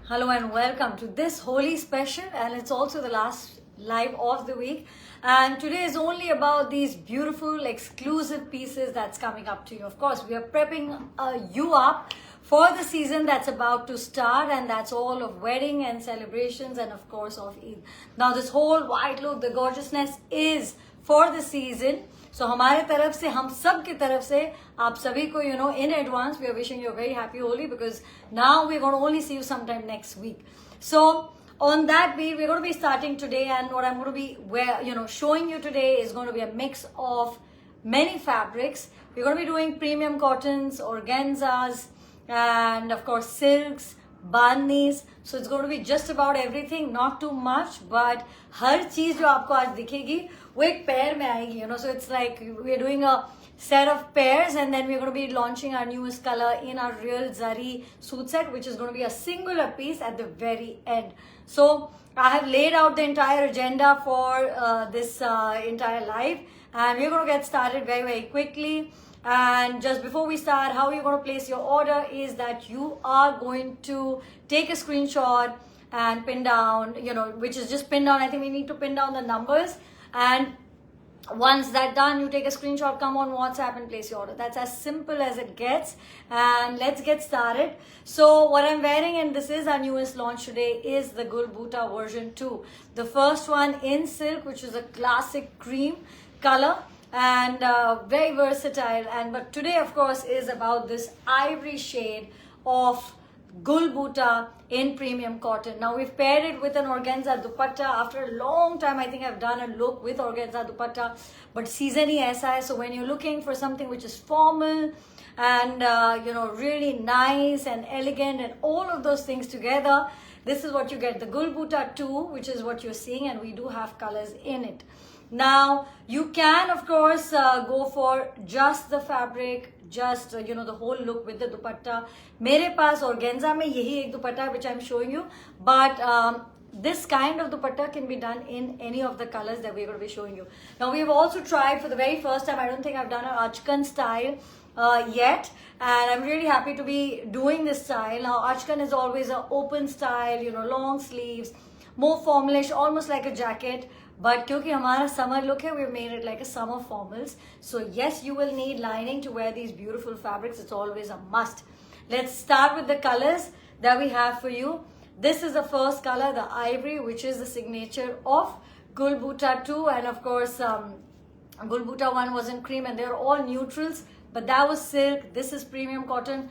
Hello and welcome to this Holi special, and it's also the last live of the week. And today is only about these beautiful exclusive pieces that's coming up to you. Of course, we are prepping you up for the season that's about to start, and that's all of wedding and celebrations, and of course of Eid. Now, this whole white look, the gorgeousness is for the season. So हमारे तरफ से हम सब की तरफ से आप सभी को in advance we are wishing you a very happy Holi, because now we're going to only see you sometime next week. So on that beat, we're going to be starting today, and what I'm going to be showing you today is going to be a mix of many fabrics. We're going to be doing premium cottons, organzas, and of course silks, bandhnis. So it's going to be just about everything, not too much, but हर चीज जो आपको आज दिखेगी वो एक pair में आएगी, so it's like we're doing a set of pairs, and then we're going to be launching our newest color in our real zari suit set, which is going to be a singular piece at the very end. So I have laid out the entire agenda for this entire live, and we're going to get started very, very quickly. And just before we start, how you're going to place your order is that you are going to take a screenshot and pin down, which is just pin down. I think we need to pin down the numbers, and once that's done, you take a screenshot, come on WhatsApp and place your order. That's as simple as it gets, and let's get started. So what I'm wearing, and this is our newest launch today, is the Gul Boota version 2. The first one in silk, which is a classic cream color, and very versatile. But today, of course, is about this ivory shade of Gul Boota in premium cotton. Now we've paired it with an organza dupatta. After a long time, I think I've done a look with organza dupatta, but season hi aisa hai. So when you're looking for something which is formal and really nice and elegant and all of those things together, this is what you get. The Gul Boota 2, which is what you're seeing, and we do have colors in it. Now you can of course go for just the fabric, just the whole look with the dupatta. मेरे पास organza में यही एक दुपट्टा which I'm showing you, but this kind of dupatta can be done in any of the colors that we're going to be showing you. Now we've also tried for the very first time, I don't think I've done an Achkan style yet, and I'm really happy to be doing this style. Now Achkan is always an open style, long sleeves, more formalish, almost like a jacket. But क्योंकि हमारा summer look है, we've made it like a summer formals. So yes, you will need lining to wear these beautiful fabrics. It's always a must. Let's start with the colors that we have for you. This is the first color, the ivory, which is the signature of Gul Boota 2. And of course, Gul Boota 1 was in cream, and they're all neutrals. But that was silk. This is premium cotton.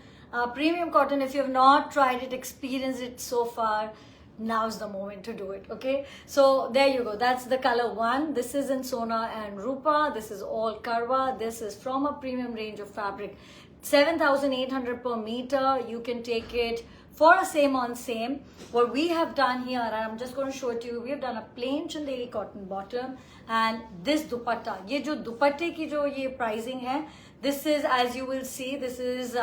Premium cotton, if you have not tried it, experienced it so far, now's the moment to do it. Okay, so there you go. That's the color 1. This is in Sona and Rupa. This is all Karwa. This is from a premium range of fabric, 7,800 per meter. You can take it for a same on same. What we have done here, and I'm just going to show it to you, we have done a plain chandeli cotton bottom, and this dupatta, ye jo dupatte ki jo ye pricing hai, this is, as you will see, this is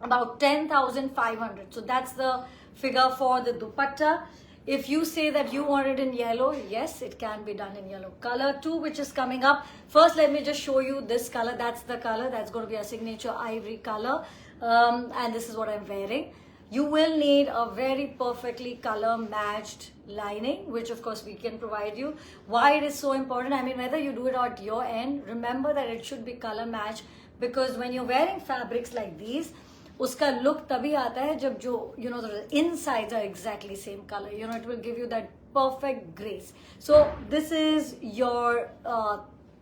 about 10,500. So that's the figure for the dupatta. If you say that you want it in yellow, yes, it can be done in yellow. Color 2, which is coming up. First, let me just show you this color. That's the color. That's going to be a signature ivory color. And this is what I'm wearing. You will need a very perfectly color matched lining, which of course we can provide you. Why it is so important? I mean, whether you do it at your end, remember that it should be color matched, because when you're wearing fabrics like these, उसका look तभी आता है जब जो the insides are exactly same color. It will give you that perfect grace. So this is your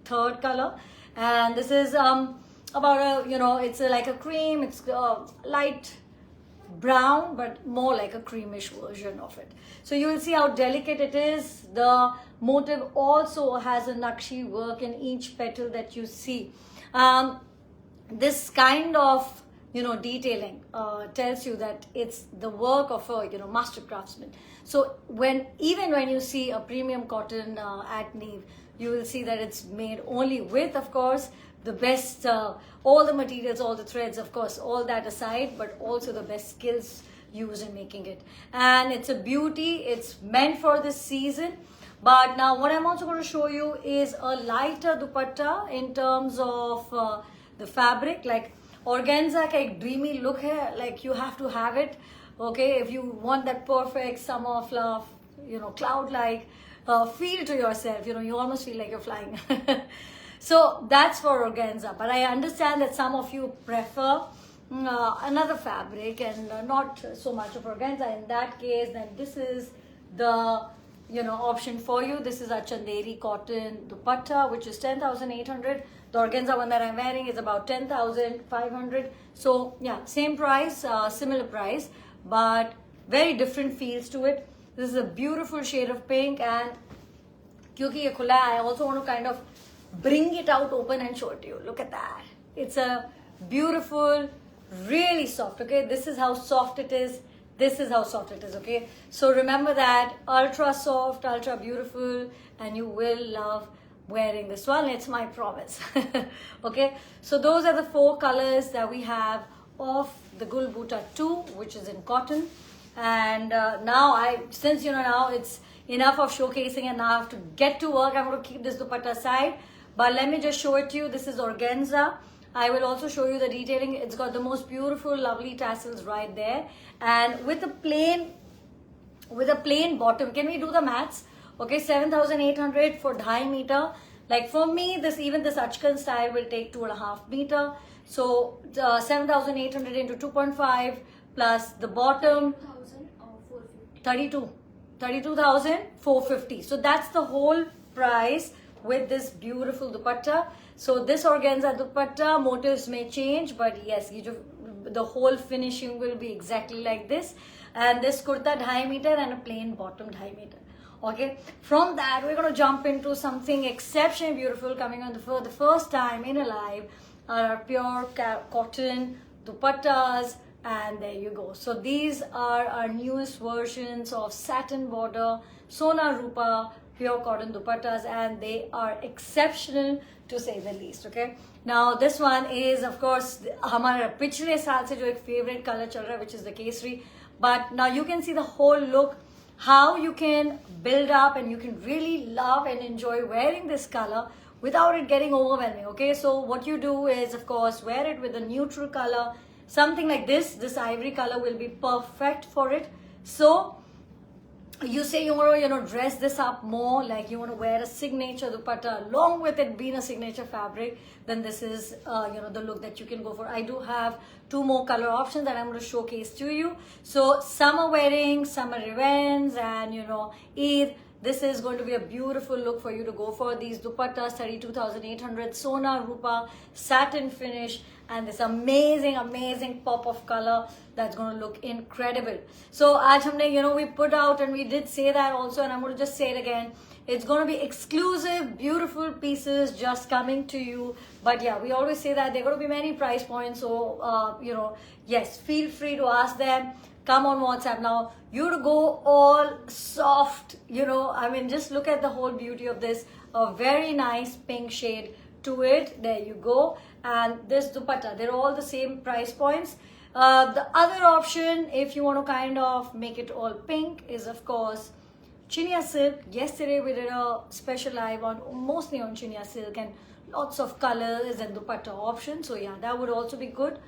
third color, and this is about it's like a cream. It's light brown, but more like a creamish version of it. So you will see how delicate it is. The motif also has a nakshi work in each petal that you see. This kind of detailing tells you that it's the work of a master craftsman. So even when you see a premium cotton at Neve, you will see that it's made only with, of course, the best, all the materials, all the threads, of course, all that aside, but also the best skills used in making it. And it's a beauty. It's meant for this season. But now what I'm also going to show you is a lighter dupatta in terms of the fabric. Like organza का एक dreamy look है, like you have to have it, okay, if you want that perfect summer fluff, you know, cloud-like feel to yourself, you know, you almost feel like you're flying. So that's for organza, but I understand that some of you prefer another fabric and not so much of organza. In that case, then this is the, you know, option for you. This is a Chanderi cotton dupatta, which is 10,800. The organza one that I'm wearing is about 10,500. So yeah, same price, similar price, but very different feels to it. This is a beautiful shade of pink, and kyunki ye khula hai, I also want to kind of bring it out open and show it to you. Look at that. It's a beautiful, really soft, okay? This is how soft it is. This is how soft it is, okay? So remember that, ultra soft, ultra beautiful, and you will love wearing this one. It's my promise. Okay, so those are the 4 colors that we have of the Gulbuta 2, which is in cotton. And now since you know, now it's enough of showcasing and now I have to get to work, I'm going to keep this dupatta aside, but let me just show it to you. This is organza. I will also show you the detailing. It's got the most beautiful, lovely tassels right there, and with a plain bottom. Can we do the maths? Okay, 7,800 for 2.5 meter. Like for me, this Achkan style will take 2.5 meter. So 7,800 into 2.5 plus the bottom 32,450. So that's the whole price with this beautiful dupatta. So this organza dupatta, motifs may change, but yes, the whole finishing will be exactly like this. And this kurta 2.5 meter and a plain bottom 2.5 meter. Okay, from that we're going to jump into something exceptionally beautiful coming on for the first time in a live, our pure cotton dupattas. And there you go. So these are our newest versions of satin border Sona Rupa pure cotton dupattas, and they are exceptional to say the least. Okay, now this one is of course हमारा पिछले साल से जो एक favorite color चल रहा है, which is the kesari. But now you can see the whole look, how you can build up and you can really love and enjoy wearing this color without it getting overwhelming. Okay, so what you do is of course wear it with a neutral color. Something like this ivory color will be perfect for it. So you say you want to, you know, dress this up more, like you want to wear a signature dupatta along with it being a signature fabric, then this is you know, the look that you can go for. I do have 2 more color options that I'm going to showcase to you. So summer wedding, summer events, and you know, Eid, this is going to be a beautiful look for you to go for. These dupattas 32,800 Sona Rupa satin finish, and this amazing pop of color that's going to look incredible. So aaj humne, you know, we put out and we did say that also, and I'm going to just say it again. It's going to be exclusive, beautiful pieces just coming to you. But yeah, we always say that there are going to be many price points. So, you know, yes, feel free to ask them. Come on WhatsApp now. You to go all soft, you know, I mean, just look at the whole beauty of this. A very nice pink shade to it. There you go. And this dupatta, they're all the same price points. The other option, if you want to kind of make it all pink, is of course Chinia silk. Yesterday we did a special live on mostly on Chinia silk and lots of colors and dupatta options. So yeah, that would also be good.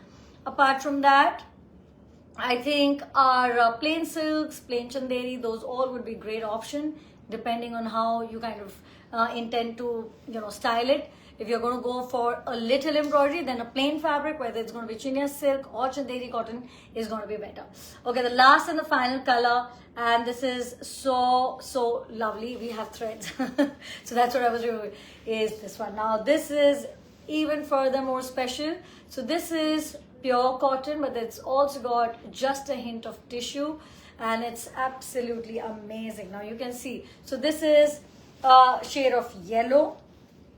Apart from that, I think our plain silks, plain chanderi, those all would be great option depending on how you kind of intend to, you know, style it. If you're going to go for a little embroidery, then a plain fabric, whether it's going to be chinia silk or chanderi cotton, is going to be better. Okay, the last and the final color, and this is so lovely. We have threads. So that's what I was doing, is this one. Now this is even further more special. So this is pure cotton, but it's also got just a hint of tissue, and it's absolutely amazing. Now you can see, so this is a shade of yellow,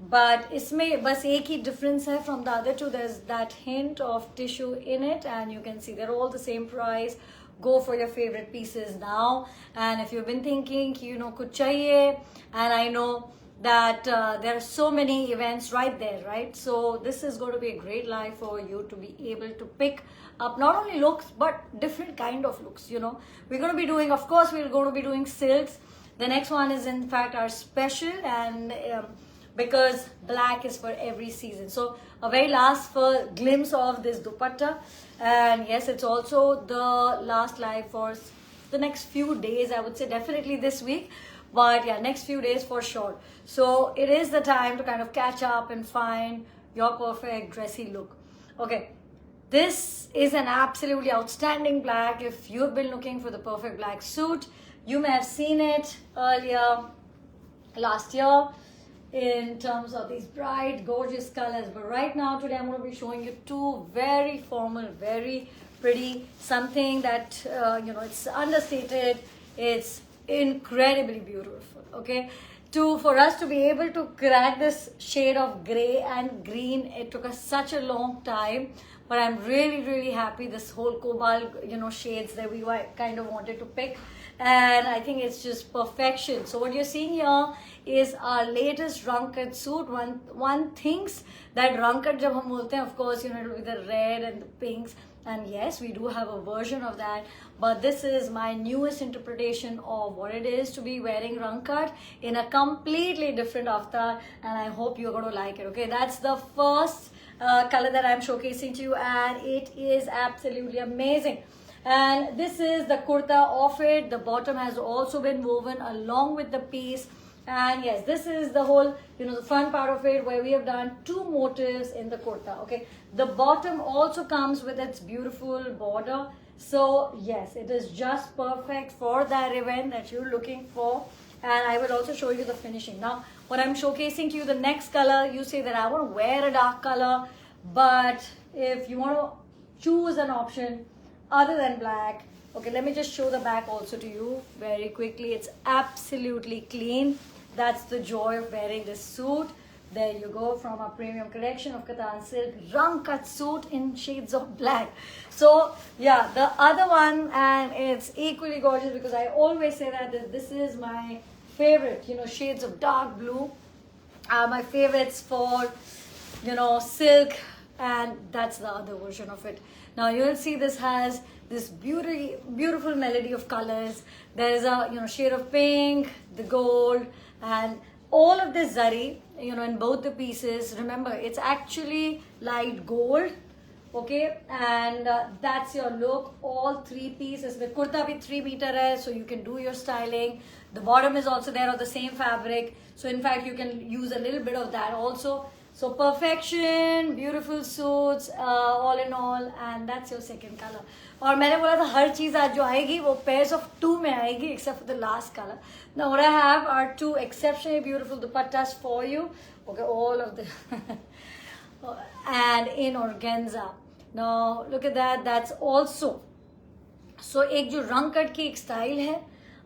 but इसमें बस एक ही difference है from the other two. There's that hint of tissue in it, and you can see they're all the same price. Go for your favorite pieces now. And if you've been thinking, you know, कुछ चाहिए, and I know that there are so many events right there, right? So this is going to be a great live for you to be able to pick up not only looks but different kind of looks. You know, we're going to be doing, of course, we're going to be doing silks. The next one is in fact our special, and because black is for every season. So a very last for glimpse of this dupatta, and yes, it's also the last live for the next few days. I would say definitely this week, but yeah, next few days for sure. So it is the time to kind of catch up and find your perfect dressy look. Okay, this is an absolutely outstanding black. If you've been looking for the perfect black suit, you may have seen it earlier last year in terms of these bright, gorgeous colors. But right now, today, I'm going to be showing you two very formal, very pretty, something that, it's understated, it's incredibly beautiful, okay? For us to be able to crack this shade of gray and green, it took us such a long time. But I'm really, really happy this whole cobalt, shades that we kind of wanted to pick. And I think it's just perfection. So what you're seeing here is our latest Rangkat suit. One thinks that Rangkat jab hum bolte hain, of course, with the red and the pinks. And yes, we do have a version of that. But this is my newest interpretation of what it is to be wearing Rangkat in a completely different avatar. And I hope you're going to like it. Okay, that's the first color that I'm showcasing to you, and it is absolutely amazing. And this is the kurta of it. The bottom has also been woven along with the piece. And yes, this is the whole, the front part of it where we have done two motifs in the kurta. Okay, the bottom also comes with its beautiful border. So yes, it is just perfect for that event that you're looking for. And I will also show you the finishing. Now, when I'm showcasing to you the next color, you say that I want to wear a dark color. But if you want to choose an option other than black, okay, let me just show the back also to you very quickly. It's absolutely clean. That's the joy of wearing this suit. There you go, from a premium collection of Katan Silk Rangkat suit in shades of black. So yeah, the other one, and it's equally gorgeous because I always say that this is my favorite, shades of dark blue are my favorites for, silk, and that's the other version of it. Now you'll see this has this beautiful melody of colors. There is a, shade of pink, the gold, and all of this zari, in both the pieces. Remember, it's actually light gold. Okay, and that's your look. All three pieces. The kurta bhi 3 meter hai, so you can do your styling. The bottom is also there of the same fabric, so in fact you can use a little bit of that also. So perfection, beautiful suits, all in all, and that's your second color. और मैंने बोला था हर चीज़ आज जो आएगी वो pairs of 2 में आएगी, except for the last color. Now what I have are two exceptionally beautiful dupattas for you. Okay, all of the and in organza. Now look at that. That's also, so एक जो Rangkat की एक style है,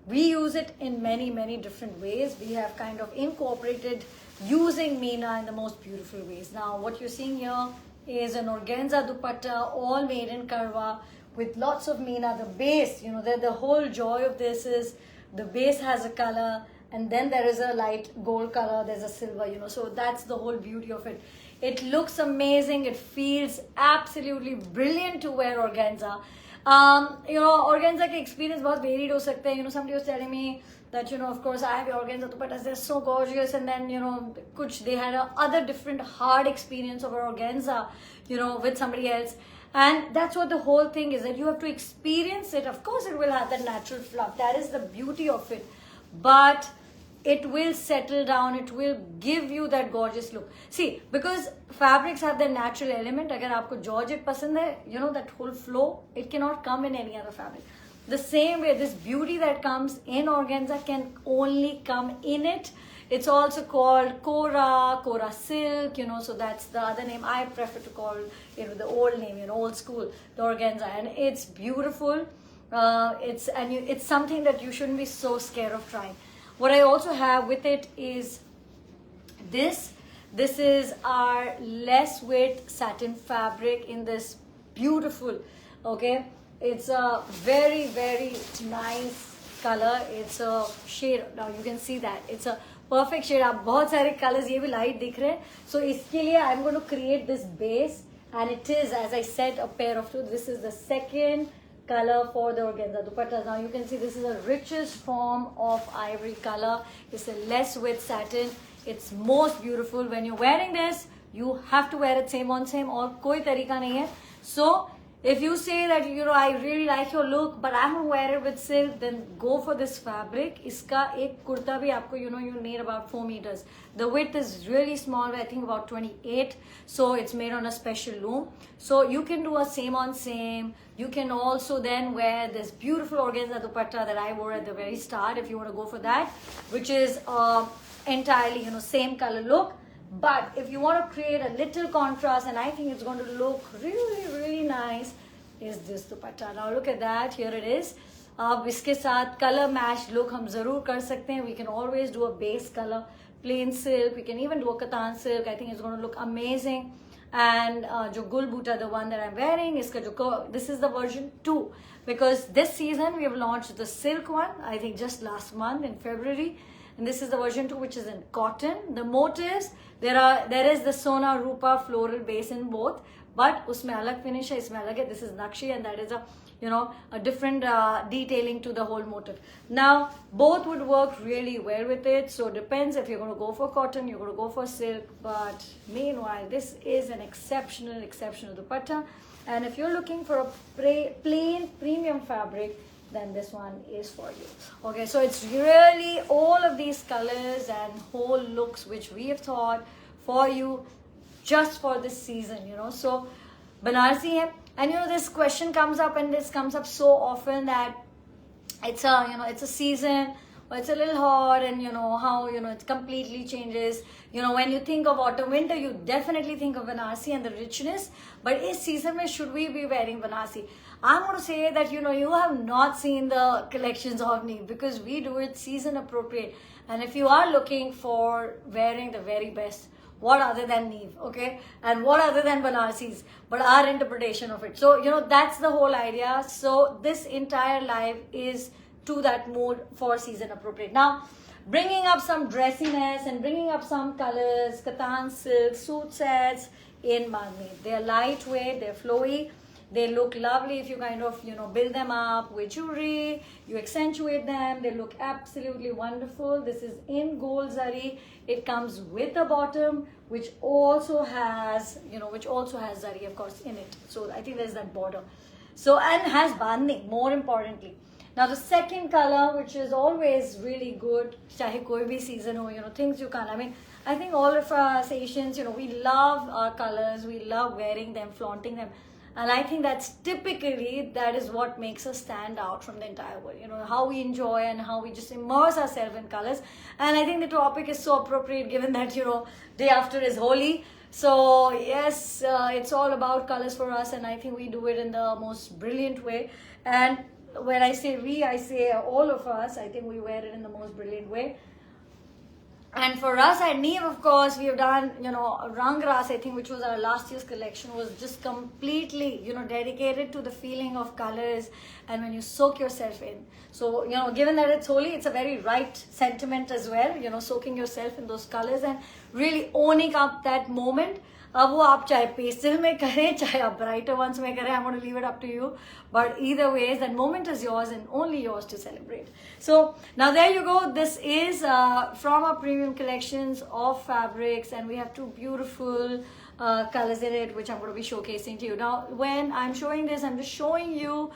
we use it in many different ways. We have kind of incorporated using Meena in the most beautiful ways. Now what you're seeing here is an organza dupatta, all made in Karwa with lots of Meena. The base, the whole joy of this is the base has a color, and then there is a light gold color, there's a silver, so that's the whole beauty of it. It looks amazing. It feels absolutely brilliant to wear organza. Organza ke experience bahut varied ho sakte hai. Somebody was telling me that, of course, I have organza dupattas, they're so gorgeous, and then, they had a other different hard experience of organza, with somebody else. And that's what the whole thing is, that you have to experience it. Of course, it will have that natural fluff. That is the beauty of it. But it will settle down. It will give you that gorgeous look. See, because fabrics have their natural element. Agar aapko georgette pasand hai, that whole flow, it cannot come in any other fabric. The same way, this beauty that comes in organza can only come in it. It's also called Kora silk, so that's the other name. I prefer to call it the old name, old school, the organza. And it's beautiful. It's something that you shouldn't be so scared of trying. What I also have with it is this. This is our less weight satin fabric in this beautiful, okay? It's a very nice color. It's a shade. Now you can see that. It's a perfect shade. आप बहुत सारे colors ये भी light दिख रहे हैं. So इसके लिए I'm going to create this base, and it is, as I said, a pair of two. This is the second color for the organza dupattas. Now you can see this is the richest form of ivory color. It's a less weight satin. It's most beautiful. When you're wearing this, you have to wear it same on same, और कोई तरीका नहीं है. So if you say that, you know, I really like your look, but I'm gonna wear it with silk, then go for this fabric. इसका एक कुर्ता भी आपको, you know, you need about 4 meters. The width is really small, I think about 28. So it's made on a special loom. So you can do a same on same. You can also then wear this beautiful organza dupatta that I wore at the very start, if you want to go for that, which is entirely, you know, same color look. But if you want to create a little contrast, and I think it's going to look really, really nice, is this dupatta. Now look at that. Here it is. अब इसके साथ color match look हम जरूर कर सकते हैं. We can always do a base color, plain silk. We can even do a katan silk. I think it's going to look amazing. And जो gul buta, the one that I'm wearing, इसका जो this is the version 2, because this season we have launched the silk one, I think just last month in February. And this is the version 2, which is in cotton. The motifs, there is the Sona Rupa floral base in both, but उसमें अलग finish है, इसमें अलग है. This is Nakshi, and that is a, you know, a different detailing to the whole motif. Now both would work really well with it. So it depends if you're going to go for cotton, you're going to go for silk. But meanwhile, this is an exceptional dupatta. And if you're looking for a plain premium fabric, then this one is for you. Okay, so it's really all of these colors and whole looks which we have thought for you just for this season, you know. So Banarsi hai, and you know, this question comes up, and this comes up so often, that it's a, you know, it's a season, or it's a little hot, and you know how, you know, it completely changes. You know, when you think of autumn winter, you definitely think of Banarsi and the richness. But is season mein should we be wearing Banarsi? I'm going to say that, you know, you have not seen the collections of Neev, because we do it season appropriate. And if you are looking for wearing the very best, what other than Neev, okay? And what other than Banarsis, but our interpretation of it. So, you know, that's the whole idea. So this entire live is to that mood for season appropriate. Now, bringing up some dressiness and bringing up some colors, katan silk, suit sets in Manmeet. They're lightweight, they're flowy. They look lovely if you kind of, you know, build them up with jewelry, you accentuate them. They look absolutely wonderful. This is in gold zari. It comes with a bottom, which also has, you know, zari, of course, in it. So I think there's that border. So, and has bandhni, more importantly. Now the second color, which is always really good, chahe koi bhi season ho, you know, things you can't, I mean, I think all of us Asians, you know, we love our colors, we love wearing them, flaunting them. And I think that's typically, that is what makes us stand out from the entire world. You know, how we enjoy and how we just immerse ourselves in colors. And I think the topic is so appropriate given that, you know, day after is Holi. So yes, it's all about colors for us, and I think we do it in the most brilliant way. And when I say we, I say all of us. I think we wear it in the most brilliant way. And for us at Neev, of course, we have done, you know, Rang Ras, I think, which was our last year's collection, was just completely, you know, dedicated to the feeling of colors and when you soak yourself in. So, you know, given that it's Holi, it's a very right sentiment as well, you know, soaking yourself in those colors and really owning up that moment. अब वो आप चाहे pastel में करें, चाहे आप brighter once में करें, I'm going to leave it up to you. But either way, that moment is yours and only yours to celebrate. So now there you go. This is from our premium collections of fabrics, and we have two beautiful colors in it, which I'm going to be showcasing to you. Now, when I'm showing this, I'm just showing you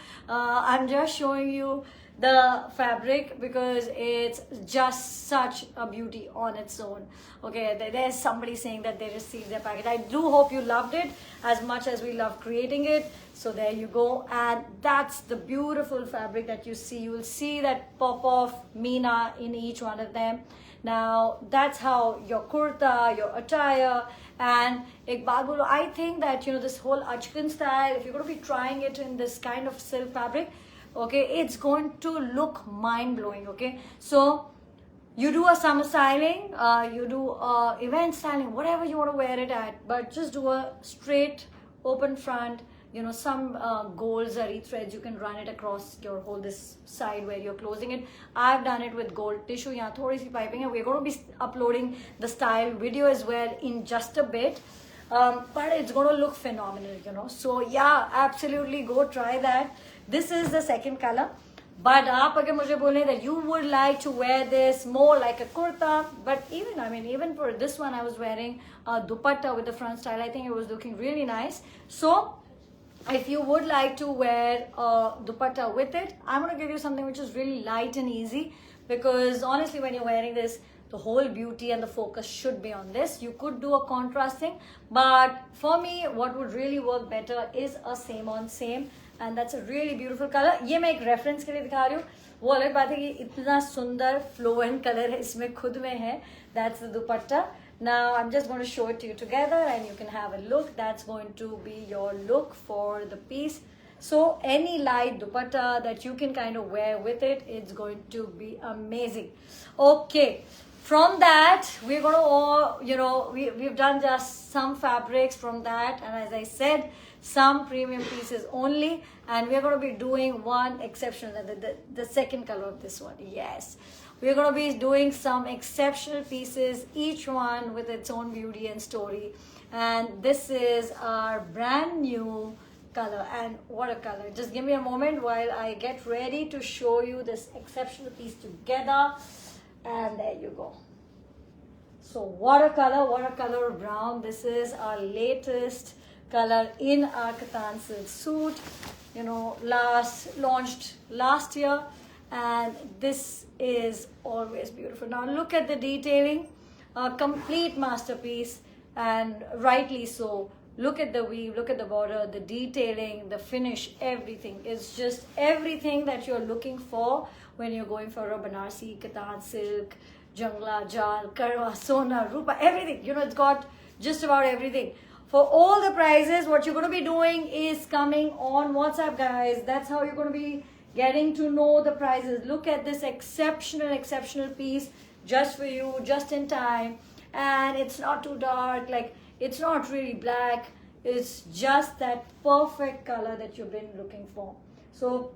the fabric because it's just such a beauty on its own. Okay, there's somebody saying that they received their package. I do hope you loved it as much as we love creating it. So there you go, and that's the beautiful fabric that you see. You will see that pop of Meena in each one of them. Now that's how your kurta, your attire, and ek baat bolo, I think that, you know, this whole Ajkan style, if you're going to be trying it in this kind of silk fabric, okay, it's going to look mind-blowing. Okay, so you do a summer styling, you do event styling, whatever you want to wear it at, but just do a straight open front, you know, some gold zari threads. You can run it across your whole this side where you're closing it. I've done it with gold tissue. Yeah, thodi si piping hai. We're going to be uploading the style video as well in just a bit. But it's going to look phenomenal, you know. So yeah, absolutely go try that. This is the second color. But आप अगर मुझे बोले that you would like to wear this more like a kurta, but even for this one I was wearing a dupatta with the front style. I think it was looking really nice. So if you would like to wear a dupatta with it, I'm going to give you something which is really light and easy, because honestly when you're wearing this, the whole beauty and the focus should be on this. You could do a contrasting, but for me what would really work better is a same on same, and that's a really beautiful color. ये मैं एक reference के लिए दिखा रही हूँ, वो अलग बात है कि इतना सुंदर fluent color है इसमें खुद में है. That's the dupatta. Now I'm just going to show it to you together and you can have a look. That's going to be your look for the piece. So any light dupatta that you can kind of wear with it, it's going to be amazing. Okay, from that we're going to we've done just some fabrics from that, and as I said, some premium pieces only, and we're going to be doing one exceptional, the second color of this one. Yes, we're going to be doing some exceptional pieces, each one with its own beauty and story. And this is our brand new color, and what a color. Just give me a moment while I get ready to show you this exceptional piece together. And there you go. So watercolor brown. This is our latest color in our Katan silk suit, launched last year, and this is always beautiful. Now look at the detailing, a complete masterpiece, and rightly so. Look at the weave, look at the border, the detailing, the finish, everything. It's just everything that you're looking for when you're going for a Banarsi, Katan silk, Jangla, Jal, Karwa, Sona, Rupa, everything. It's got just about everything. For all the prices, what you're going to be doing is coming on WhatsApp, guys. That's how you're going to be getting to know the prices. Look at this exceptional piece just for you, just in time. And it's not too dark, it's not really black. It's just that perfect color that you've been looking for. So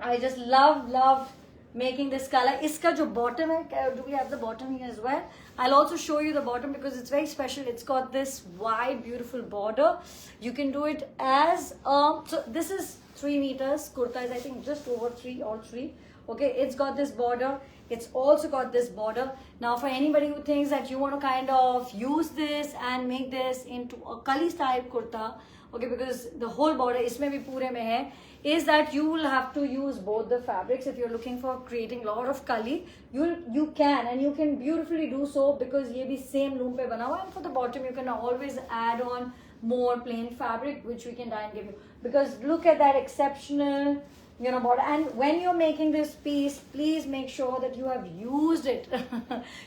I just love making this color. Iska jo bottom hai, do we have the bottom here as well? I'll also show you the bottom because it's very special. It's got this wide beautiful border. You can do it as so this is 3 meters. Kurta is I think just over 3 or 3. Okay, it's got this border. It's also got this border. Now for anybody who thinks that you want to kind of use this and make this into a Kali style kurta, okay, because the whole border isme bhi pure mein hai, is that you will have to use both the fabrics. If you're looking for creating a lot of Kali, you can beautifully do so, because ye bhi same loom pe bana hua, and for the bottom you can always add on more plain fabric, which we can try and give you, because look at that exceptional border. And when you're making this piece, please make sure that you have used it.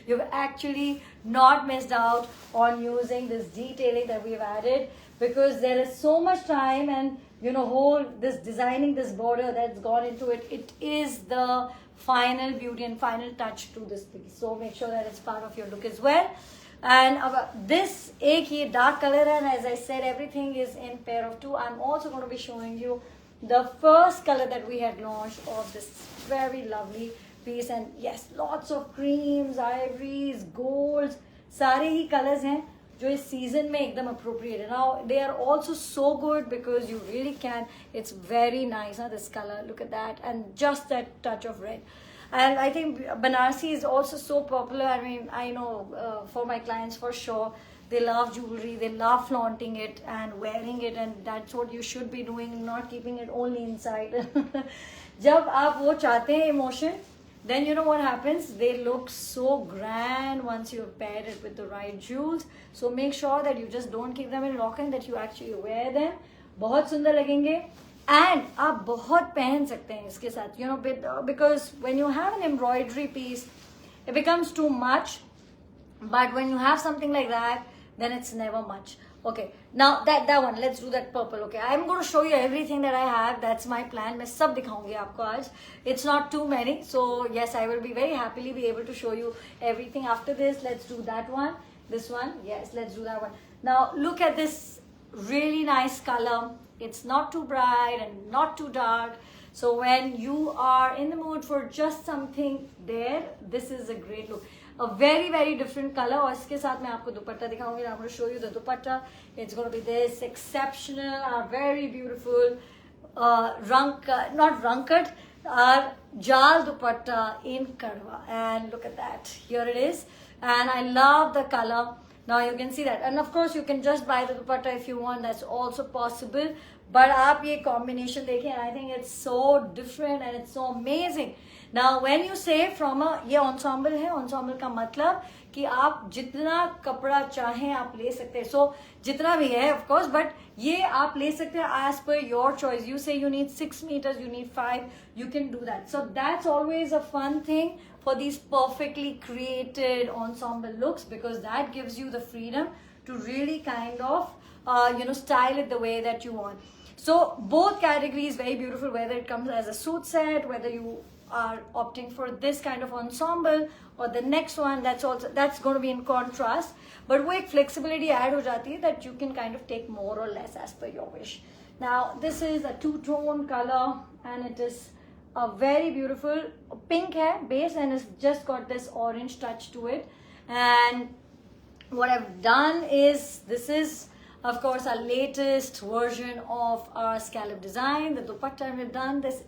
You've actually not missed out on using this detailing that we've added, because there is so much time and designing this border that's gone into it. It is the final beauty and final touch to this piece. So make sure that it's part of your look as well. And this ek ye dark color, and as I said, everything is in pair of 2. I'm also going to be showing you the first color that we had launched of this very lovely piece. And yes, lots of creams, ivories, golds, सारे ही colors हैं जो इस season में एकदम appropriate है. Now they are also so good because you really can. It's very nice, this color. Look at that, and just that touch of red. And I think Banarsi is also so popular. I mean, I know for my clients for sure. They love jewelry, they love flaunting it and wearing it, and that's what you should be doing, not keeping it only inside. जब आप वो चाहते हैं emotion, then you know what happens? They look so grand once you've paired it with the right jewels. So make sure that you just don't keep them in lock-in, that you actually wear them. बहुत सुंदर लगेंगे, and आप बहुत पहन सकते हैं इसके साथ. Because when you have an embroidery piece, it becomes too much. But when you have something like that, then it's never much. Okay, now that one, let's do that purple. Okay, I'm going to show you everything that I have. That's my plan. मैं सब दिखाऊंगी आपको आज. It's not too many, so yes, I will be very happily be able to show you everything. After this, let's do that one. This one, yes, let's do that one. Now look at this really nice color. It's not too bright and not too dark. So when you are in the mood for just something there, this is a great look. A very different color. और इसके साथ मैं आपको दुपट्टा दिखाऊंगी. I'm going to show you the dupatta. It's going to be this exceptional, very beautiful, not rung cut, our Jal Dupatta in Karwa. And look at that. Here it is. And I love the color. Now you can see that. And of course you can just buy the dupatta if you want. That's also possible. But आप ये combination देखें, I think it's so different and it's so amazing. Now when you say from a, ये ensemble है, ensemble का मतलब कि आप जितना कपड़ा चाहें आप ले सकते हैं. So जितना भी है of course, but ये आप ले सकते हैं as per your choice. You say you need 6 meters, you need 5, you can do that. So that's always a fun thing for these perfectly created ensemble looks, because that gives you the freedom to really kind of style it the way that you want. So both categories very beautiful, whether it comes as a suit set, whether you are opting for this kind of ensemble or the next one, that's going to be in contrast, but with flexibility add ho jati hai that you can kind of take more or less as per your wish. Now this is a two-tone color and it is a very beautiful pink hair base and it's just got this orange touch to it. And what I've done is, this is of course our latest version of our scallop design, the dupatta. We've done this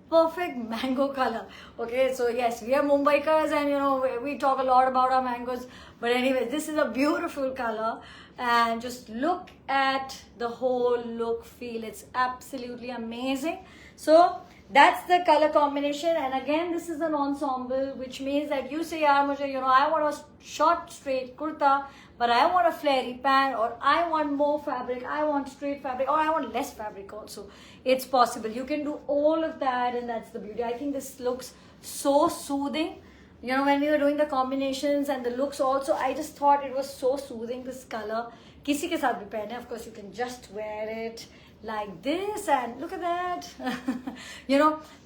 perfect mango color. Okay, so yes, we are Mumbaikars and we talk a lot about our mangoes, but anyway, this is a beautiful color. And just look at the whole look, feel, it's absolutely amazing. So that's the color combination. And again, this is an ensemble, which means that you say, I want a short straight kurta, but I want a flary pant, or I want more fabric, I want straight fabric, or I want less fabric also. It's possible. You can do all of that, and that's the beauty. I think this looks so soothing. When we were doing the combinations and the looks also, I just thought it was so soothing, this color. Kisi ke saath bhi pehne, of course, you can just wear it like this and look at that.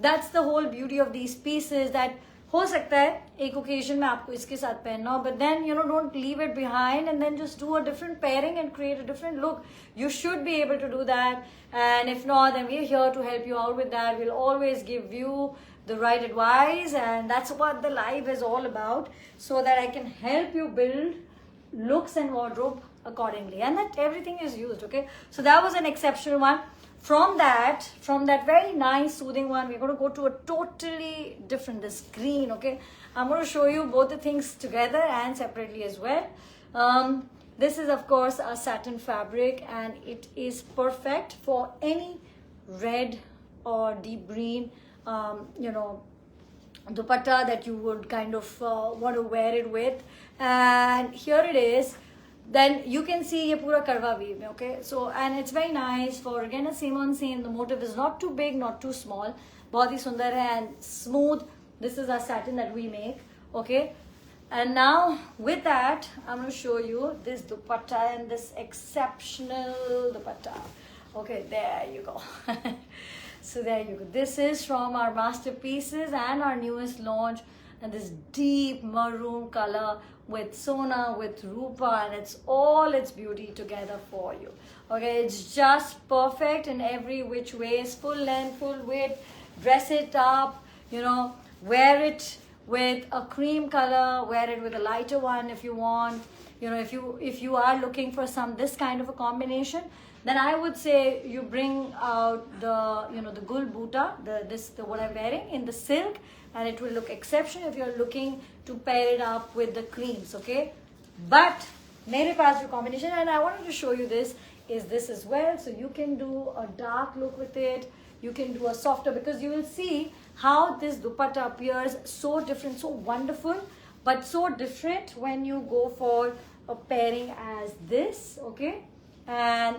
That's the whole beauty of these pieces, that हो सकता है एक occasion में आपको इसके साथ पहनना हो, but then don't leave it behind and then just do a different pairing and create a different look. You should be able to do that, and if not, then we're here to help you out with that. We'll always give you the right advice, and that's what the live is all about, so that I can help you build looks and wardrobe accordingly, and that everything is used. Okay, so that was an exceptional one. From that very nice soothing one, we're going to go to a totally different, this green. Okay, I'm going to show you both the things together and separately as well. This is of course a satin fabric, and it is perfect for any red or deep green dupatta that you would kind of want to wear it with. And here it is. Then you can see ye pura karwa weave mein, okay? So, and it's very nice for, again, a same on same. The motif is not too big, not too small. Bahut hi sundar hai and smooth. This is our satin that we make, okay? And now with that, I'm going to show you this dupatta and this exceptional dupatta. Okay, there you go. So there you go. This is from our masterpieces and our newest launch, and this deep maroon color with Sona, with Rupa, and it's all its beauty together for you. Okay, it's just perfect in every which ways, full length, full width. Dress it up, wear it with a cream color, wear it with a lighter one if you want. If you are looking for this kind of a combination, then I would say you bring out the gul buta, the what I'm wearing in the silk, and it will look exceptional if you're looking to pair it up with the creams, okay? But mere paas jo combination, and I wanted to show you this, is this as well. So you can do a dark look with it, you can do a softer, because you will see how this dupatta appears so different, so wonderful, but so different when you go for a pairing as this, okay? And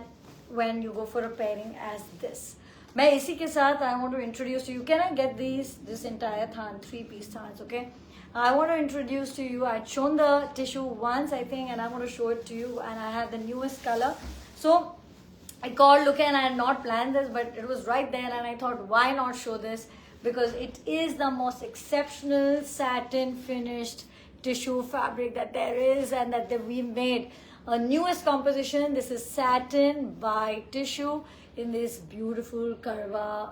when you go for a pairing as this. मैं इसी के साथ I want to introduce to you. Can I get this entire than 3-piece thans? Okay, I want to introduce to you. I'd shown the tissue once, I think, and I want to show it to you. And I have the newest color. So I called Luke, and I had not planned this, but it was right there, and I thought, why not show this? Because it is the most exceptional satin finished tissue fabric that there is, and that we made. A newest composition. This is satin by tissue in this beautiful karwa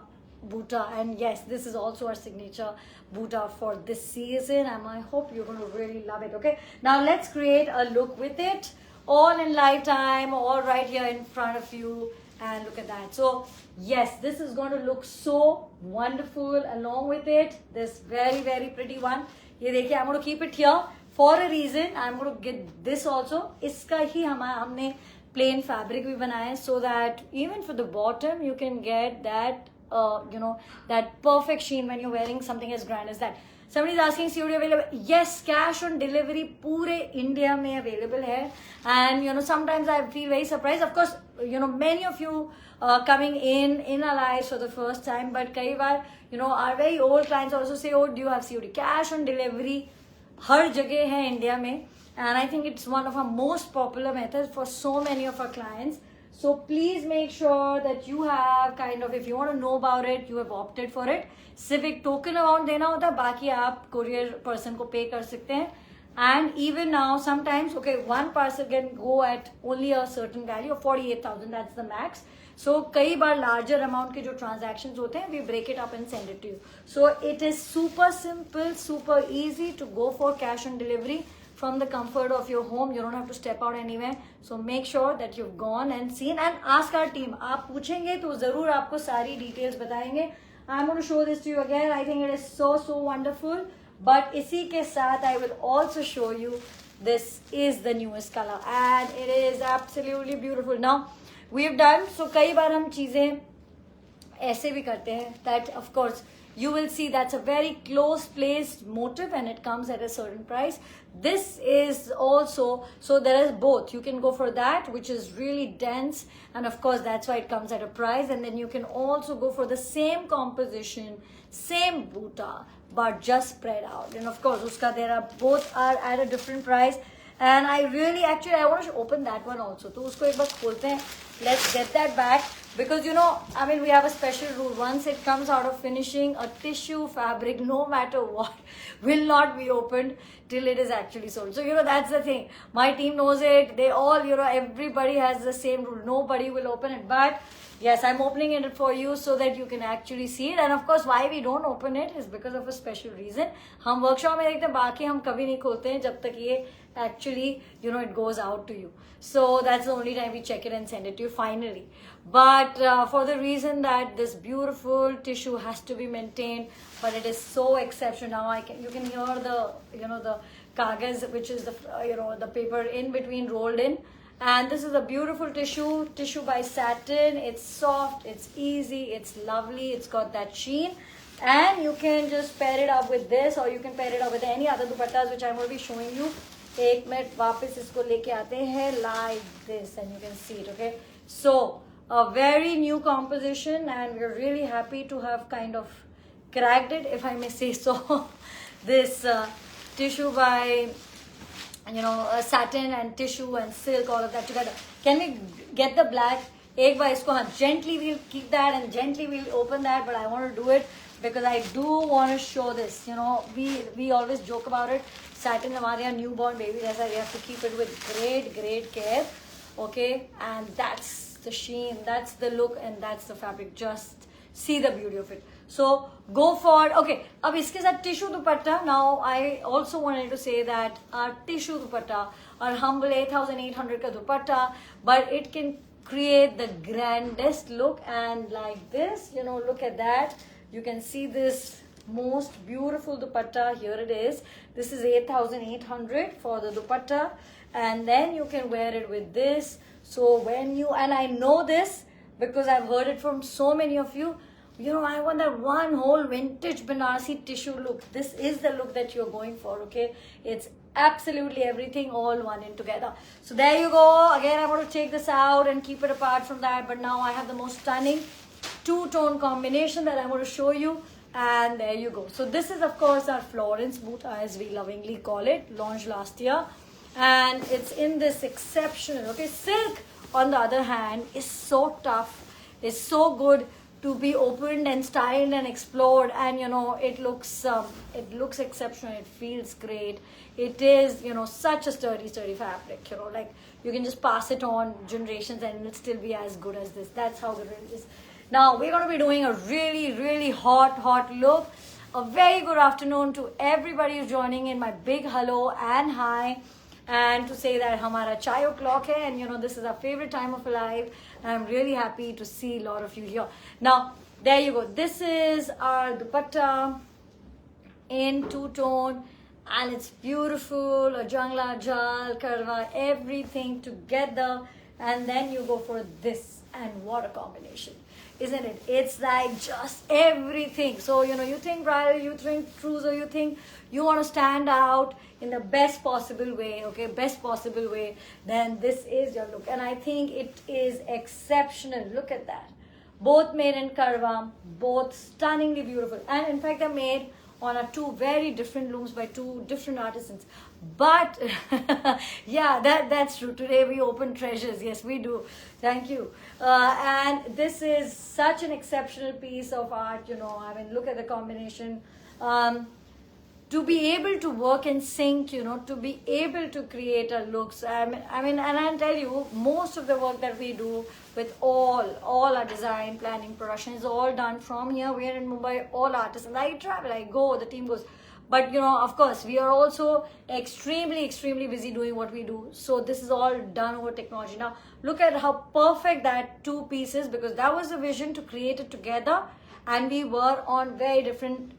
buta, and yes, this is also our signature buta for this season, and I hope you're going to really love it. Okay, now let's create a look with it, all in light time, all right here in front of you. And look at that. So yes, this is going to look so wonderful. Along with it, this very very pretty one. ये देखिए, I'm going to keep it here for a reason. I'm going to get this also. इसका ही हमने plain fabric भी बनाया है, so that even for the bottom you can get that that perfect sheen when you're wearing something as grand as that. Somebody is asking COD available. Yes, cash on delivery पूरे India में available है. And sometimes I feel very surprised. Of course, many of you coming in our lives for the first time, but कई बार our very old clients also say, oh, do you have COD? Cash on delivery हर जगह है India में, and I think it's one of our most popular methods for so many of our clients. So please make sure that you have if you want to know about it, you have opted for it. Civic token amount देना होता है, बाकी आप courier person को pay कर सकते हैं. And even now, sometimes, one parcel can go at only a certain value of 48,000. That's the max. So कई बार larger amount के जो transactions होते हैं, we break it up and send it to you. So it is super simple, super easy to go for cash on delivery from the comfort of your home. You don't have to step out anywhere. So make sure that you've gone and seen and ask our team. आप पूछेंगे तो ज़रूर आपको सारी details बताएंगे. I'm going to show this to you again. I think it is so wonderful. But इसी के साथ I will also show you this is the newest color and it is absolutely beautiful. Now we've done, so कई बार हम चीजें ऐसे भी करते हैं that of course you will see that's a very close placed motif and it comes at a certain price. This is also, so there is both. You can go for that, which is really dense, and of course that's why it comes at a price. And then you can also go for the same composition, same buta, but just spread out. And of course uska both are at a different price. And I really I want to open that one also. So usko ek baar kholte hain. Let's get that back, because we have a special rule. Once it comes out of finishing, a tissue fabric, no matter what, will not be opened till it is actually sold. So that's the thing. My team knows it. They all everybody has the same rule. Nobody will open it. But yes, I'm opening it for you so that you can actually see it. And of course, why we don't open it is because of a special reason. हम workshop में देखते हैं, बाकी हम कभी नहीं खोलते हैं जब तक ये actually it goes out to you. So that's the only time we check it and send it to you finally. But for the reason that this beautiful tissue has to be maintained, but it is so exceptional. Now you can hear the the kagaz, which is the the paper in between rolled in. And this is a beautiful tissue by Satin. It's soft, it's easy, it's lovely, it's got that sheen. And you can just pair it up with this, or you can pair it up with any other dupattas, which I'm going to be showing you. एक minute वापस इसको लेके आते हैं like this, and you can see it. Okay, so a very new composition, and we're really happy to have kind of cracked it, if I may say so. This tissue by satin and tissue and silk, all of that together. Can we get the black? एक बार इसको gently we'll keep that and gently we'll open that, but I want to do it because I do want to show this. We always joke about it. Satin हमारे यहाँ newborn baby जैसा, we have to keep it with great care. Okay, and that's the sheen, that's the look, and that's the fabric. Just see the beauty of it. So go for it. Okay, अब इसके साथ tissue dupatta. Now I also wanted to say that our tissue dupatta, our humble 8,800 ka dupatta, but it can create the grandest look. And like this, look at that. You can see this most beautiful dupatta. Here it is. This is 8,800 for the dupatta, and then you can wear it with this. So when and I know this because I've heard it from so many of you. I want that one whole vintage Banarsi tissue look. This is the look that you're going for, okay? It's absolutely everything all one in together. So there you go. Again, I'm going to take this out and keep it apart from that. But now I have the most stunning two-tone combination that I'm going to show you. And there you go. So this is, of course, our Florence boot, as we lovingly call it, launched last year. And it's in this exceptional, okay? Silk, on the other hand, is so tough. It's so good to be opened and styled and explored, and it looks exceptional. It feels great. It is such a sturdy fabric. Like you can just pass it on generations and it'll still be as good as this. That's how good it is. Now we're going to be doing a really hot look. A very good afternoon to everybody who's joining in. My big hello and hi. and to say that hamara chai o'clock hai, and this is our favorite time of life. I'm really happy to see a lot of you here. Now, there you go. This is our dupatta in two-tone, and it's beautiful. A jangla, jal, karwa, everything together, and then you go for this, and what a combination, isn't it? It's like just everything. So you think bridal, you think trousseau, you think you want to stand out in the best possible way, okay, best possible way, then this is your look. And I think it is exceptional. Look at that. Both made in karwa, both stunningly beautiful, and in fact they're made on two very different looms by two different artisans. But yeah, that's true. Today we open treasures. Yes, we do. Thank you. And this is such an exceptional piece of art. I mean, look at the combination. To be able to work in sync, to be able to create a looks. I mean, and I'll tell you, most of the work that we do with all our design, planning, production is all done from here. We are in Mumbai, all artists, and I travel, I go, the team goes. But of course, we are also extremely busy doing what we do. So this is all done over technology. Now, look at how perfect that two pieces, because that was the vision to create it together, and we were on very different,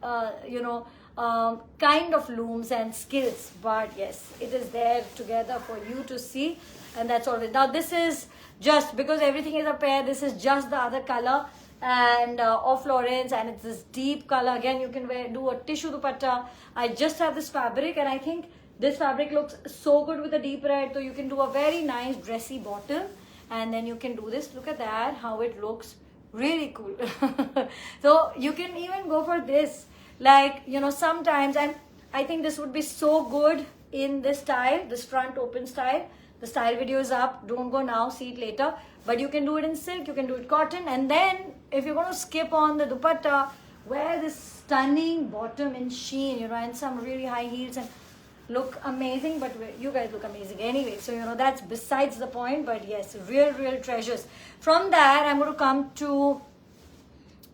kind of looms and skills. But yes, it is there together for you to see, and that's all. Now, this is just because everything is a pair. This is just the other color, and of Florence, and it's this deep color. Again, you can do a tissue dupatta. I just have this fabric, and I think this fabric looks so good with the deep red. So you can do a very nice dressy bottom, and then you can do this. Look at that, how it looks really cool. So you can even go for this, like sometimes, and I think this would be so good in this style, this front open style. The style video is up. Don't go now, see it later. But you can do it in silk, you can do it cotton, and then if you're going to skip on the dupatta, wear this stunning bottom in sheen, and some really high heels, and look amazing. But you guys look amazing anyway. So that's besides the point. But yes, real treasures. From that, I'm going to come to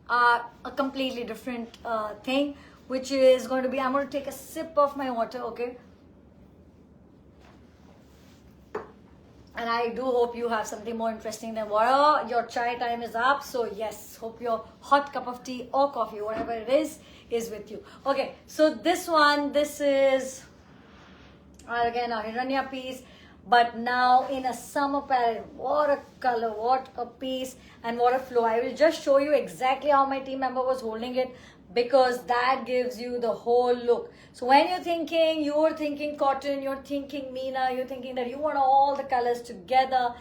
a completely different thing, which is going to be, I'm going to take a sip of my water, okay? And I do hope you have something more interesting than water. Your chai time is up. So yes, hope your hot cup of tea or coffee, whatever it is with you. Okay, so this is again a Hiranya piece, but now in a summer palette. What a color, what a piece, and what a flow. I will just show you exactly how my team member was holding it, because that gives you the whole look. So when you're thinking cotton, you're thinking Meena, you're thinking that you want all the colors together,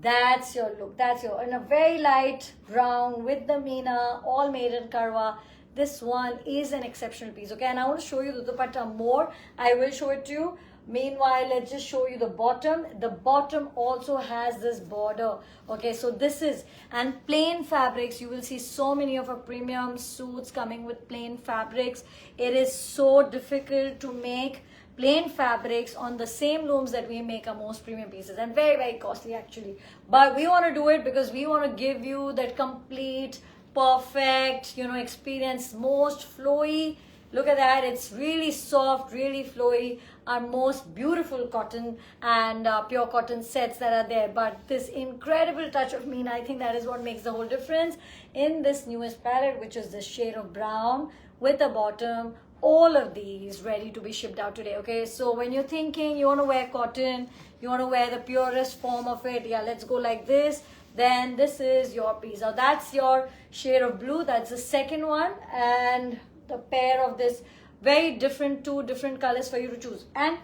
that's your look. That's in a very light brown with the Meena, all made in karwa. This one is an exceptional piece, okay? And I want to show you the dupatta more. I will show it to you. Meanwhile, let's just show you the bottom. The bottom also has this border. Okay, so this is, and plain fabrics. You will see so many of our premium suits coming with plain fabrics. It is so difficult to make plain fabrics on the same looms that we make our most premium pieces, and very costly actually. But we want to do it because we want to give you that complete, perfect, experience, most flowy. Look at that, it's really soft, really flowy. Our most beautiful cotton and pure cotton sets that are there. But this incredible touch of Meena, I think that is what makes the whole difference in this newest palette, which is the shade of brown with a bottom. All of these ready to be shipped out today, okay? So when you're thinking you want to wear cotton, you want to wear the purest form of it, yeah, let's go like this, then this is your piece. Now that's your shade of blue, that's the second one, and the pair of this very different, two different colors for you to choose. And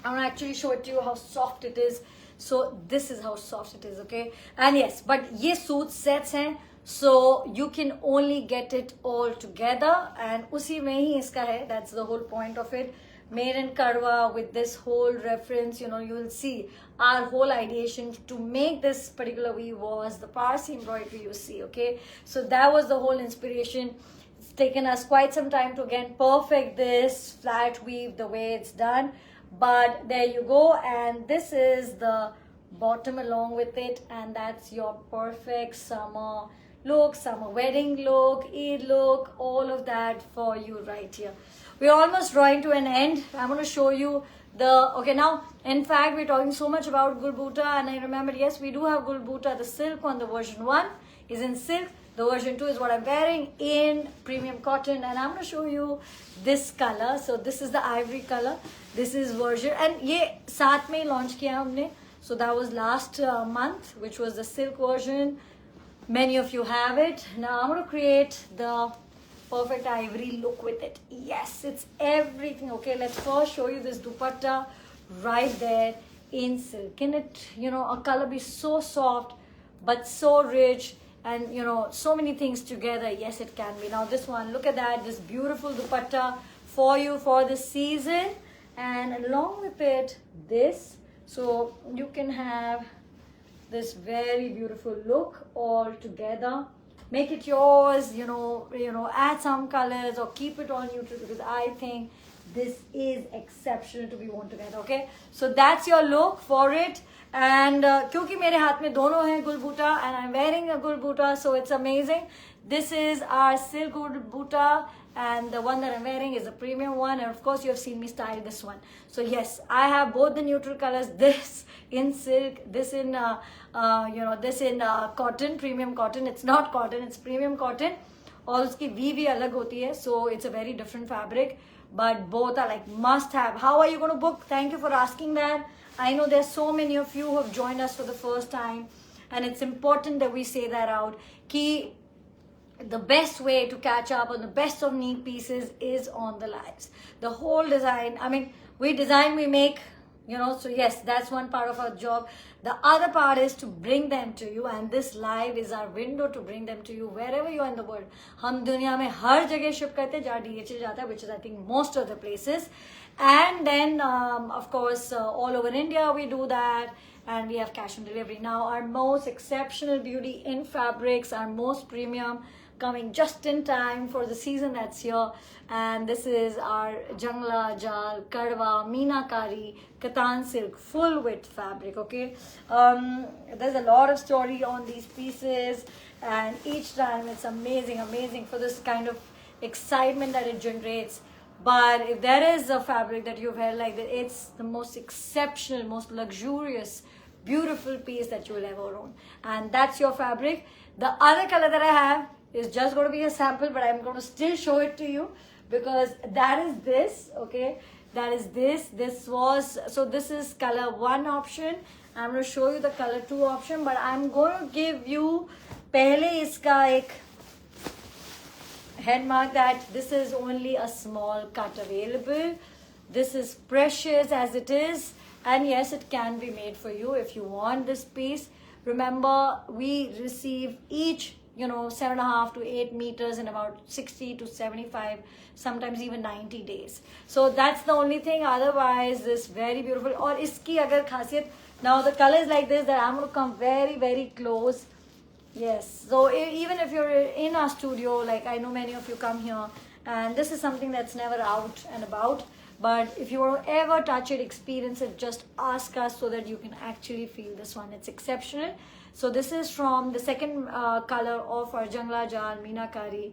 I want to actually show it to you how soft it is. So this is how soft it is, okay? And yes, but ye suit sets hain, so you can only get it all together, and usi mein hi iska hai. That's the whole point of it. Made in karwa with this whole reference, you will see our whole ideation to make this particular weave was the Parsi embroidery you see, okay? So that was the whole inspiration. It's taken us quite some time to again perfect this flat weave the way it's done, but there you go. And this is the bottom along with it, and that's your perfect summer look, summer wedding look, Eid look, all of that for you right here. We're almost drawing to an end. I'm going to show you okay, now in fact we're talking so much about Gulbuta, and I remember, yes, we do have Gulbuta. The silk one, the version 1 is in silk, the version 2 is what I'm wearing in premium cotton, and I'm going to show you this color. So this is the ivory color, this is version, and ye साथ में launch किया हमने. So that was last month, which was the silk version. Many of you have it. Now I'm going to create the perfect ivory look with it. Yes, it's everything. Okay, let's first show you this dupatta right there in silk. Can it, a color be so soft but so rich, and so many things together? Yes, it can be. Now this one, look at that, this beautiful dupatta for you for this season, and along with it this, so you can have this very beautiful look all together. Make it yours, add some colors or keep it on neutral, because I think this is exceptional to be worn together. Okay, so that's your look for it. And क्योंकि मेरे हाथ में दोनों हैं Gulbuta, and I'm wearing a Gulbuta, so it's amazing. This is our silk Gulbuta, and the one that I'm wearing is a premium one, and of course you have seen me style this one. So yes, I have both the neutral colors, this in silk, this in this in cotton, premium cotton. It's not cotton, it's premium cotton, और उसकी V अलग होती है, so it's a very different fabric, but both are like must have. How are you going to book? Thank you for asking that. I know there's so many of you who have joined us for the first time, and it's important that we say that out, कि the best way to catch up on the best of neat pieces is on the lives. The whole design, I mean, we design, we make, so yes, that's one part of our job. The other part is to bring them to you, and this live is our window to bring them to you wherever you are in the world. हम दुनिया में हर जगह ship करते हैं जहाँ DHL जाता है, which is I think most of the places. And then of course all over India we do that, and we have cash on delivery. Now our most exceptional beauty in fabrics, our most premium, coming just in time for the season that's here, and this is our Jangla Jal Kadwa Meenakari Katan silk full width fabric. Okay, there's a lot of story on these pieces, and each time it's amazing for this kind of excitement that it generates. But if there is a fabric that you've had like that, it's the most exceptional, most luxurious, beautiful piece that you will ever own, and that's your fabric. The other color that I have is just going to be a sample, but I'm going to still show it to you, because that is this. Okay, that is this. So this is color 1 option. I'm going to show you the color 2 option, but I'm going to give you पहले इसका एक head mark that this is only a small cut available. This is precious as it is, and yes, it can be made for you if you want this piece. Remember, we receive each 7.5 to 8 meters in about 60 to 75, sometimes even 90 days. So that's the only thing. Otherwise, this very beautiful. और इसकी अगर खासियत, now the color is like this, that I'm going to come very close. Yes, so even if you're in our studio, like I know many of you come here, and this is something that's never out and about, but if you ever touch it, experience it, just ask us so that you can actually feel this one. It's exceptional. So this is from the second color of our Jangla Jal Meenakari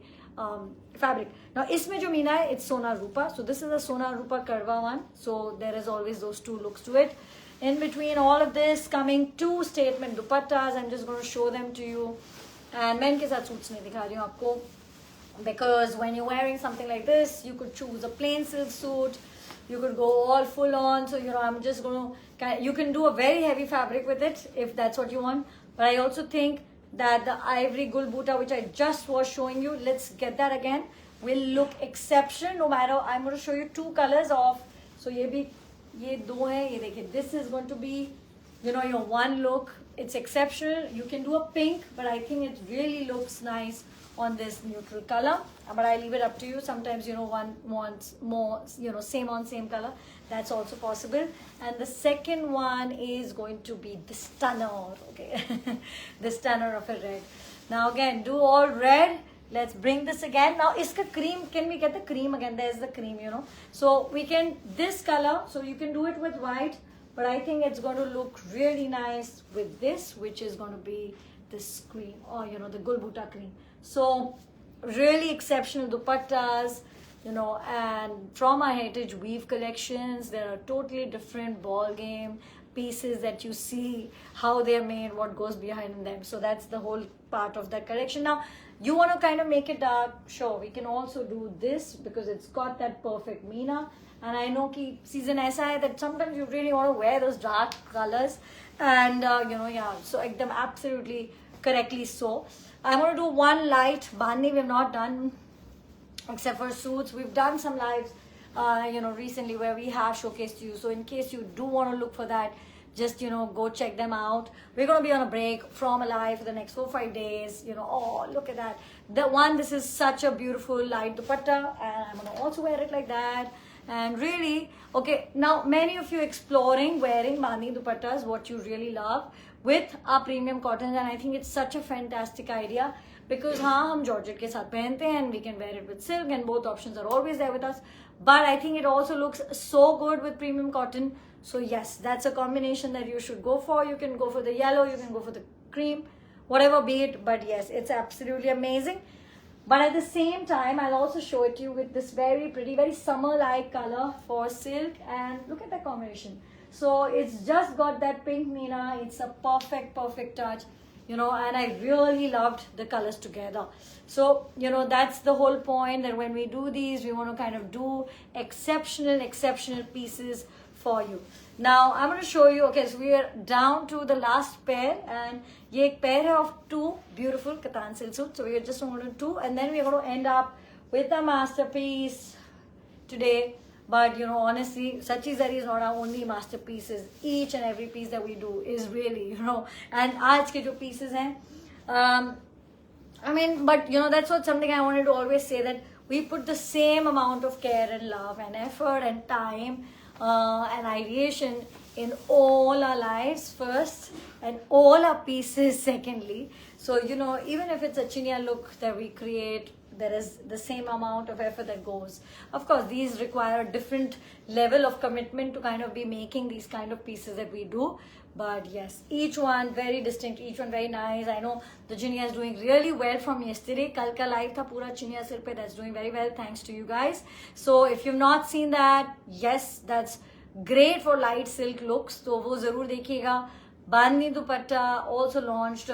fabric. Now isme jo meena hai, it's Sona Rupa. So this is a Sona Rupa Karwa one. So there is always those two looks to it. In between all of this, coming 2 statement dupattas. I'm just going to show them to you. And men ke saath suits nahi dikha rahi hu aapko, because when you're wearing something like this, you could choose a plain silk suit, you could go all full on. So I'm just going to, you can do a very heavy fabric with it if that's what you want. But I also think that the ivory Gulbuta, which I just was showing you, let's get that again, will look exceptional no matter. I'm going to show you 2 colors of, so ये 2 हैं, ये देखिए, this is going to be your one look. It's exceptional. You can do a pink, but I think it really looks nice on this neutral color, but I leave it up to you. Sometimes one wants more, same on same color, that's also possible. And the second one is going to be the stunner. Okay, the stunner of a red. Now again, do all red. Let's bring this again. Now iska cream, can we get the cream again? There's the cream, so we can, this color, so you can do it with white, but I think it's going to look really nice with this, which is going to be this cream, or the Gulbuta cream. So really exceptional dupattas, and from our heritage weave collections, there are totally different ball game pieces that you see how they're made, what goes behind them. So that's the whole part of that collection. Now you want to kind of make it dark, sure, we can also do this because it's got that perfect meena. And I know ki season aisa hai that sometimes you really want to wear those dark colors, and yeah, so ekdam absolutely correctly so. I want to do one light bandi we have not done except for suits. We've done some lives recently where we have showcased you, so in case you do want to look for that, just go check them out. We're going to be on a break from Alive for the next 4-5 days. Oh, look at that, this is such a beautiful light dupatta, and I'm going to also wear it like that. And really, okay, now many of you exploring wearing bandi dupattas, what you really love with our premium cottons, and I think it's such a fantastic idea because hum georgette ke sath pehnte hain, and we can wear it with silk, and both options are always there with us. But I think it also looks so good with premium cotton. So yes, that's a combination that you should go for. You can go for the yellow, you can go for the cream, whatever be it, but yes, it's absolutely amazing. But at the same time, I'll also show it to you with this very pretty, very summer-like color for silk, and look at that combination. So it's just got that pink meena. It's a perfect touch, and I really loved the colors together. So, that's the whole point, that when we do these, we want to kind of do exceptional pieces for you. Now, I'm going to show you, okay, so we are down to the last pair, and ye ek pair of two beautiful Katan silk suits. So we are just going to do two, and then we are going to end up with a masterpiece today. But honestly, Sachi Zari is not our only masterpieces. Each and every piece that we do is really, and aaj ke jo pieces hain, but that's what something I wanted to always say, that we put the same amount of care and love and effort and time and ideation in all our lives first, and all our pieces secondly. So even if it's a chinia look that we create, there is the same amount of effort that goes. Of course, these require a different level of commitment to kind of be making these kind of pieces that we do. But yes, each one very distinct, each one very nice. I know the chinia is doing really well from yesterday. Kal ka live tha pura chinia sir pe, that's doing very well thanks to you guys. So if you've not seen that, yes, that's great for light silk looks, so wo zarur dekhiyega. Bandi dupatta also launched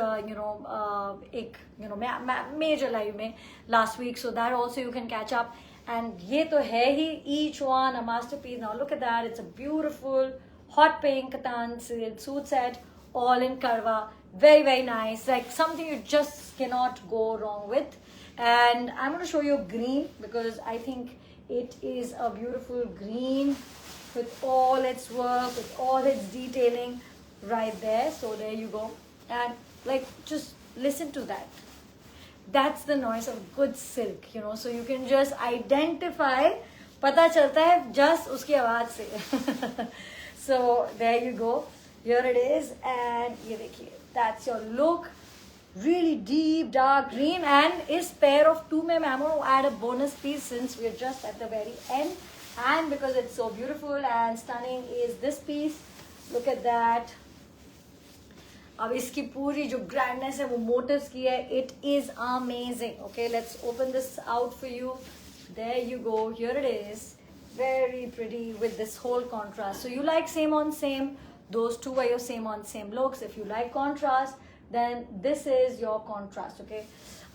major live mein last week, so that also you can catch up. And ye to hai hi, each one a masterpiece. Now look at that, it's a beautiful hot pink Katan silk suit set, all in karwa, very nice, like something you just cannot go wrong with. And I'm going to show you green because I think it is a beautiful green with all its work, with all its detailing right there. So there you go, and like just listen to that. That's the noise of good silk, so you can just identify, pata chalta hai just uski awaaz se. So there you go, here it is, and ye dekhiye, that's your look. Really deep dark green, and is pair of two mein I'm going to add a bonus piece since we're just at the very end, and because it's so beautiful and stunning is this piece. Look at that. अब इसकी पूरी जो grandness है वो motives की है. It is amazing. Okay, let's open this out for you. There you go, here it is, very pretty with this whole contrast. So you like same on same, those two are your same on same looks. If you like contrast, then this is your contrast.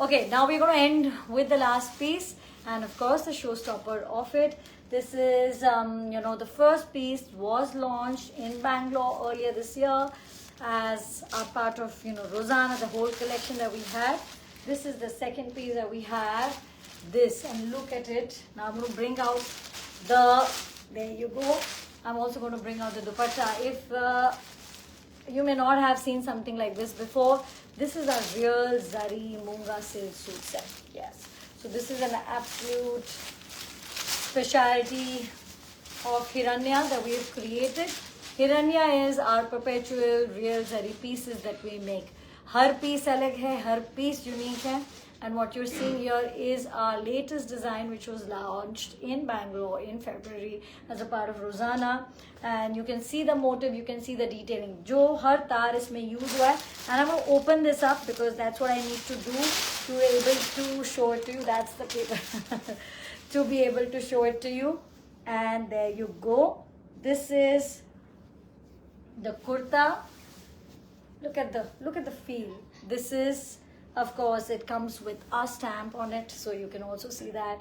Okay, now we're going to end with the last piece, and of course the showstopper of it. This is the first piece was launched in Bangalore earlier this year as a part of Rosanna, the whole collection that we had. This is the second piece that we have, this, and look at it. Now I'm going to bring out there you go, I'm also going to bring out the dupatta. If you may not have seen something like this before, this is a real Zari Munga silk suit set. Yes, so this is an absolute specialty of Hiranya that we have created. Hiranya is our perpetual real Zari pieces that we make. Her piece अलग है, हर piece unique है, And what you're seeing here is our latest design, which was launched in Bangalore in February as a part of Rosanna. And you can see the motif, you can see the detailing. Jo har tar isme use hua hai. And I'm going to open this up because that's what I need to do to be able to show it to you. That's the paper. To be able to show it to you. And there you go. This is the kurta. Look at the feel. This is, of course, it comes with our stamp on it, so you can also see that.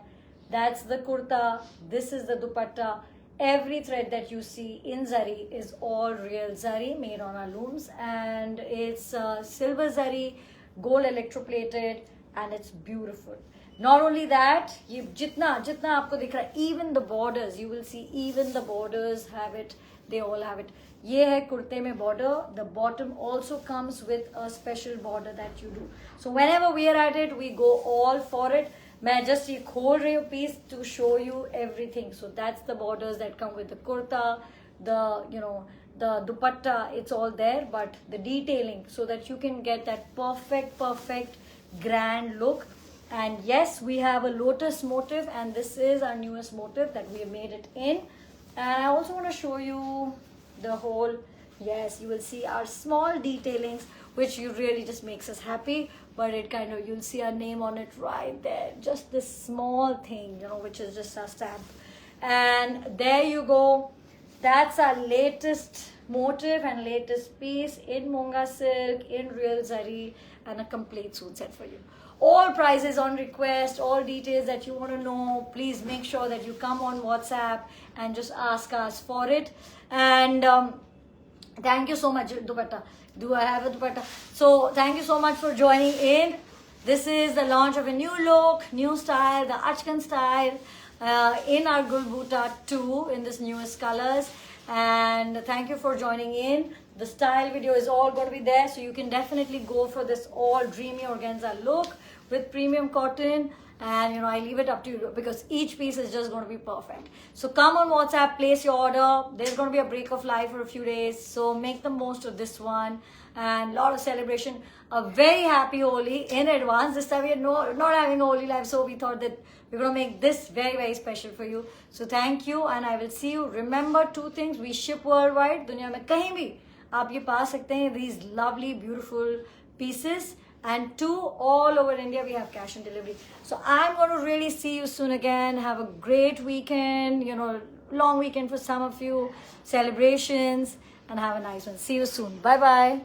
That's the kurta. This is the dupatta. Every thread that you see in zari is all real zari made on our looms, and it's silver zari, gold electroplated, and it's beautiful. Not only that, ये जितना आपको दिख रहा है, even the borders, you will see even the borders have it. They all have it. ये है कुर्ते में border. The bottom also comes with a special border that you do. So whenever we are at it, we go all for it. मैं just ये खोल रही हूँ piece to show you everything. So that's the borders that come with the kurta, the dupatta. It's all there, but the detailing so that you can get that perfect grand look. And yes, we have a lotus motif, and this is our newest motif that we have made it in. And I also want to show you the whole, yes, you will see our small detailings, which really just makes us happy. But it kind of, you'll see our name on it right there. Just this small thing, which is just our stamp. And there you go. That's our latest motif and latest piece in Monga silk, in real zari, and a complete suit set for you. All prices on request, all details that you want to know, please make sure that you come on WhatsApp and just ask us for it. And thank you so much, dupatta. Do I have a dupatta? So thank you so much for joining in. This is the launch of a new look, new style, the Achkan style in our Gulbuta 2 in this newest colors. And thank you for joining in. The style video is all going to be there, so you can definitely go for this all dreamy organza look with premium cotton. And I leave it up to you because each piece is just going to be perfect. So come on WhatsApp, place your order. There's going to be a break of life for a few days, so make the most of this one. And a lot of celebration. A very happy Holi in advance. This time we are not having a Holi live, so we thought that we're going to make this very special for you. So thank you, and I will see you. Remember 2 things. We ship worldwide. दुनिया में कहीं भी आप ये पा सकते हैं these lovely beautiful pieces. And 2, all over India we have cash on delivery. So I'm going to really see you soon again. Have a great weekend, long weekend for some of you, celebrations, and have a nice one. See you soon. Bye bye.